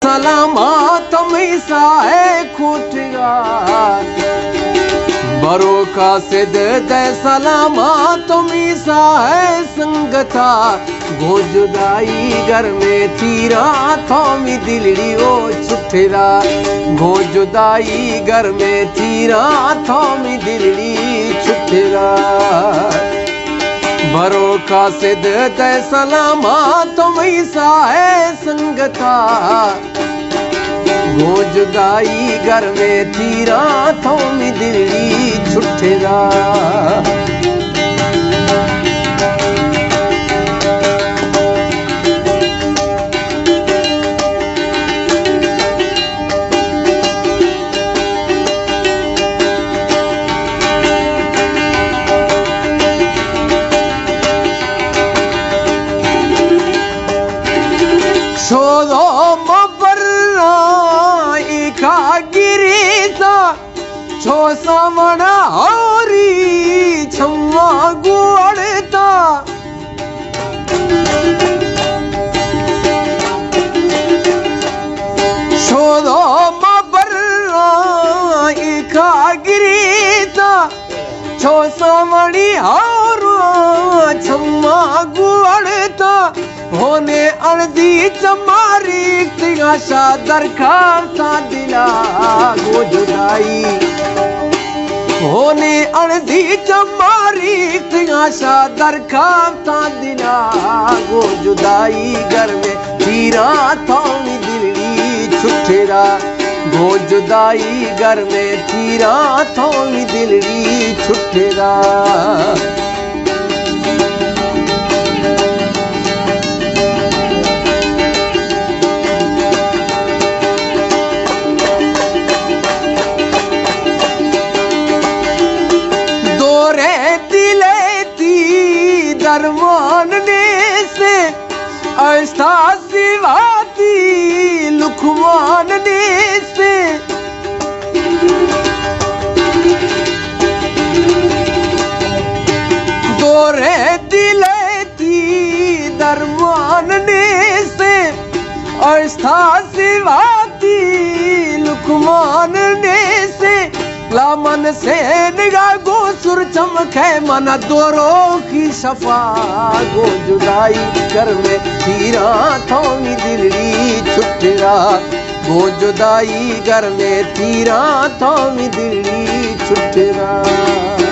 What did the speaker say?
सलामत मिसा है खुटिया बरोका सिद दे सलामत मिसा है संगता गो जुदाई घर में तीरा थोमी दिलड़ी ओ छुटेरा गो जुदाई घर में तीरा थोमी दिलड़ी छुटेरा बरोका सिद दे सलामत मिसा है संगता गो जुदाई घर में तीरा थोमी दिलड़ी छुटेरा छोड़ो मबरा इका गिरीसा छो सामना हौरी छम्मा गुड़ता छोड़ो मबरा इका गिरीसा छो सामनी हौरा छम्मा गुड़ता होने अर्दी चमारी तिगाशा दरकार सा दिला गो जुदाई होने अर्दी चमारी तिगाशा दरकार सा दिला गो जुदाई घर में तीरा थोमी दिलड़ी छुटेरा गो जुदाई घर में तीरा थोमी दिलड़ी छुटेरा दरमान ने से ऐसा सिवाती लुकमान ने से दोरे दिले थी दरमान ने से ऐसा सिवाती लुकमान ने से मन से निगाह गो सुर चमके मन दोरो की शफा गो जुदाई घर में तीरा थोमी दिलड़ी छुटेरा गो जुदाई घर में तीरा थोमी दिलड़ी छुटेरा।